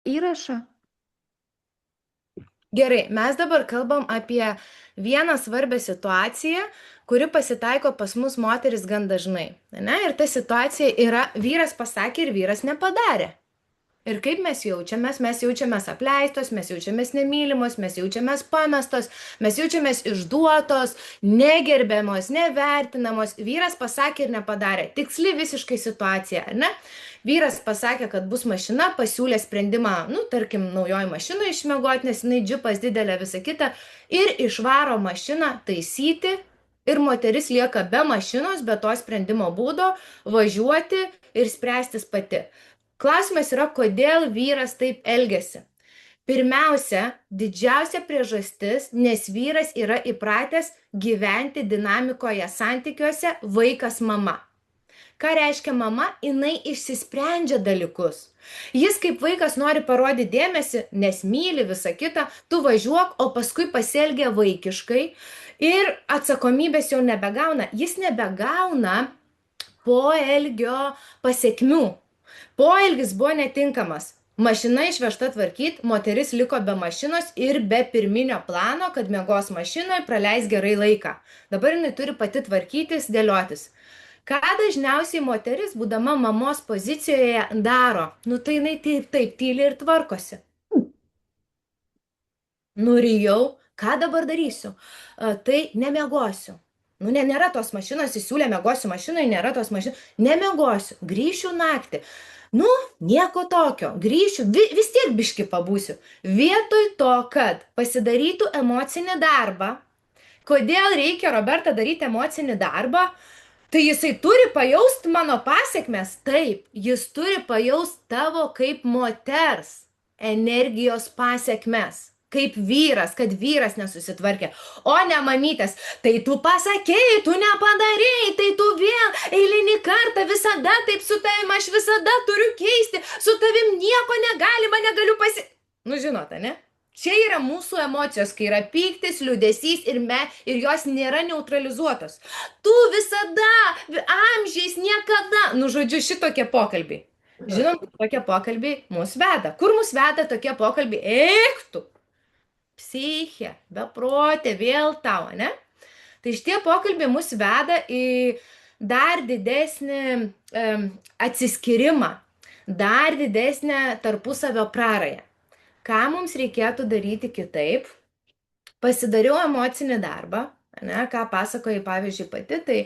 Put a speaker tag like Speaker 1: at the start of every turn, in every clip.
Speaker 1: Įrašą.
Speaker 2: Gerai, mes dabar kalbam apie vieną svarbę situaciją, kuri pasitaiko pas mus moteris gan dažnai. Ne? Ir ta situacija yra vyras pasakė ir vyras nepadarė. Ir kaip mes jaučiamės? Mes jaučiamės apleistos, mes jaučiamės nemylimos, mes jaučiamės pamestos, mes jaučiamės išduotos, negerbiamos, nevertinamos. Vyras pasakė ir nepadarė. Tiksli visiškai situacija, ar ne? Vyras pasakė, kad bus mašina, pasiūlė sprendimą, nu, tarkim, naujoji mašina išmiegoti, nes jinai džipas didelė, visa kita, ir išvaro mašiną taisyti. Ir moteris lieka be mašinos, be to sprendimo būdo važiuoti ir spręstis pati. Klausimas yra, kodėl vyras taip elgesi. Pirmiausia, didžiausia priežastis, nes vyras yra įpratęs gyventi dinamikoje santykiuose vaikas mama. Ką reiškia mama? Jinai išsisprendžia dalykus. Jis kaip vaikas nori parodyti dėmesį, nes myli visą kitą, tu važiuok, o paskui pasielgia vaikiškai ir atsakomybės jau nebegauna. Jis nebegauna poelgio pasiekmių. Poelgis buvo netinkamas. Mašina išvežta tvarkyti, moteris liko be mašinos ir be pirminio plano, kad miegos mašinoje praleis gerai laiką. Dabar jinai turi pati tvarkytis, dėliotis. Ką dažniausiai moteris, būdama mamos pozicijoje, daro? Nu tai jinai taip tyliai ir tvarkosi. Nurijau, ką dabar darysiu? Tai nemiegosiu. Nu, nėra tos mašinos, įsiūlė, miegosiu mašinai, nėra tos mašinos, nemiegosiu, grįšiu naktį. Nu, nieko tokio, grįšiu, vis tiek biški pabūsiu. Vietoj to, kad pasidarytų emocinį darbą, kodėl reikia, Roberta, daryti emocinį darbą, tai jisai turi pajaust mano pasiekmes, taip, jis turi pajaust tavo kaip moters energijos pasiekmes. Kaip vyras, kad vyras nesusitvarkė, o ne mamytės. Tai tu pasakėjai, tu nepadarėjai, tai tu vėl eilinį kartą visada taip su tavim, aš visada turiu keisti, su tavim nieko negalima, negaliu Nu žinote, ne? Čia yra mūsų emocijos, kai yra pyktis, liūdesys ir jos nėra neutralizuotos. Tu visada, amžiais, niekada. Nu žodžiu, šitokie pokalbiai. Žinom, tokie pokalbiai mus veda. Kur mus veda tokie pokalbiai? Eik tu! Psichė, beprotė, vėl tau, ne? Tai šitie pokalbiai mus veda į dar didesnį atsiskyrimą, dar didesnę tarpusavio prarąją. Ką mums reikėtų daryti kitaip? Pasidariau emocinį darbą, ne, ką pasakojai pavyzdžiui pati, tai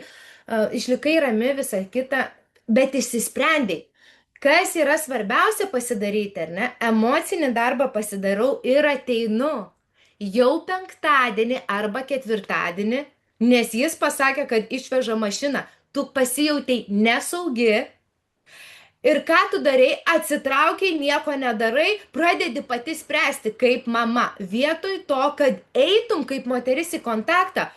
Speaker 2: išlikai rami visą kitą, bet išsisprendai. Kas yra svarbiausia pasidaryti, ar ne? Emocinį darbą pasidarau ir ateinu jau penktadienį arba ketvirtadienį, nes jis pasakė, kad išveža mašiną. Tu pasijautei nesaugi. Ir ką tu darai? Atsitraukiai, nieko nedarai, pradedi pati spręsti kaip mama. Vietoj to, kad eitum kaip moteris į kontaktą,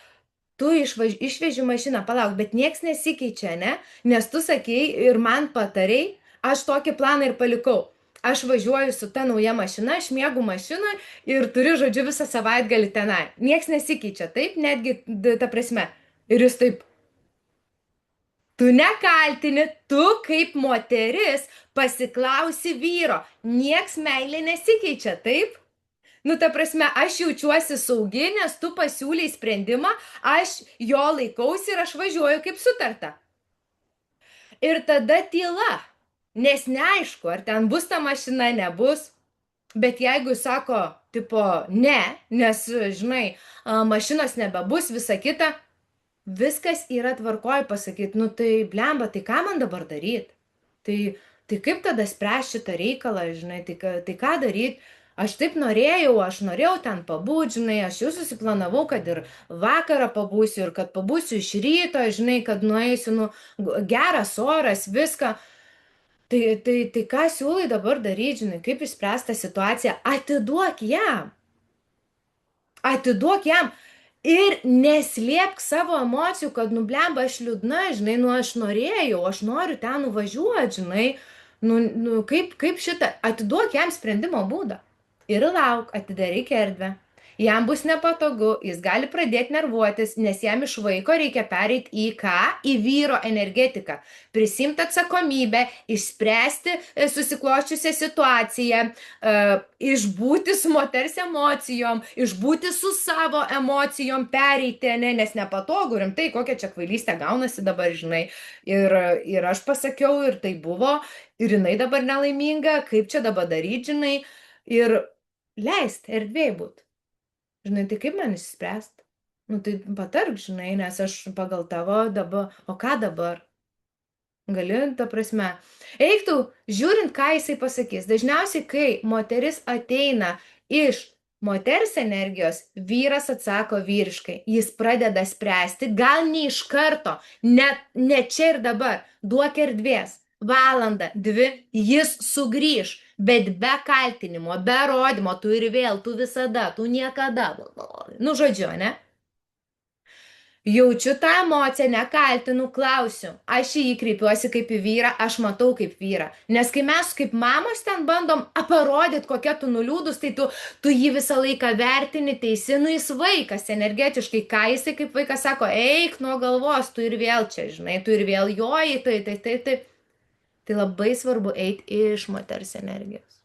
Speaker 2: tu išveži mašiną, palauk, bet nieks nesikeičia, ne? Nes tu sakei ir man patarei, aš tokį planą ir palikau. Aš važiuoju su ta nauja mašina, aš miegu mašinoje ir turiu, žodžiu, visą savaitgalį tenai. Nieks nesikeičia, taip, netgi ta prasme. Ir jūs taip, tu nekaltini, tu kaip moteris pasiklausi vyro. Nieks meilė nesikeičia, taip? Nu, ta prasme, aš jaučiuosi saugi, nes tu pasiūlei sprendimą, aš jo laikausi ir aš važiuoju kaip sutarta. Ir tada tyla, nes neaišku, ar ten bus ta mašina, nebus. Bet jeigu jis sako, tipo, ne, nes, žinai, mašinos nebebus, visa kita, viskas yra tvarkoj pasakyti, nu tai blemba, tai ką man dabar daryti? Tai kaip tada spręs šitą reikalą, žinai, tai ką daryti? Aš taip norėjau, aš norėjau ten pabūt, žinai, aš jau susiplanavau, kad ir vakarą pabūsiu, ir kad pabūsiu iš ryto, žinai, kad nueisiu, nu, geras oras, viską. Tai ką siūlai dabar daryti, žinai, kaip išspręsti tą situaciją? Atiduok jam. Atiduok jam. Ir neslėpk savo emocijų, kad nublemba aš liūdna, žinai, nu aš norėjau, aš noriu ten nuvažiuoti, žinai, kaip šitą, atiduok jam sprendimo būdą. Ir lauk, atidaryk erdvę. jam bus nepatogu, jis gali pradėti nervuotis, nes jam iš vaiko reikia pereiti į ką? Į vyro energetiką. Prisimti atsakomybę, išspręsti susikloščiusią situaciją, išbūti su moters emocijom, išbūti su savo emocijom, pereiti, ne, nes nepatogu, rimtai, kokia čia kvailystė gaunasi dabar, žinai. Ir aš pasakiau, ir tai buvo, ir jinai dabar nelaiminga, kaip čia dabar daryti, žinai. Ir leist erdvėj būt. Žinai, tai kaip man išspręst? Nu, tai patark, žinai, nes aš pagal tavo dabar, o ką dabar? Gali, ta prasme. Eiktų, žiūrint, ką jisai pasakys. Dažniausiai, kai moteris ateina iš moters energijos, vyras atsako vyriškai. Jis pradeda spręsti, gal ne iš karto, ne čia ir dabar. Duok erdvės. Valandą, dvi, jis sugrįž, bet be kaltinimo, be rodymo, tu ir vėl, tu visada, tu niekada. Nu, žodžiu, ne? Jaučiu tą emociją, nekaltinu, klausiu. Aš į jį kreipiuosi kaip į vyrą, aš matau kaip vyrą. Nes kai mes kaip mamos ten bandom parodyti, kokia tu nuliūdus, tai tu jį visą laiką vertini, teisinu, jis vaikas energetiškai, ką jisai kaip vaikas sako, eik nuo galvos, tu ir vėl čia, žinai, tu ir vėl joji, tai. Tai labai svarbu eiti iš moters energijos.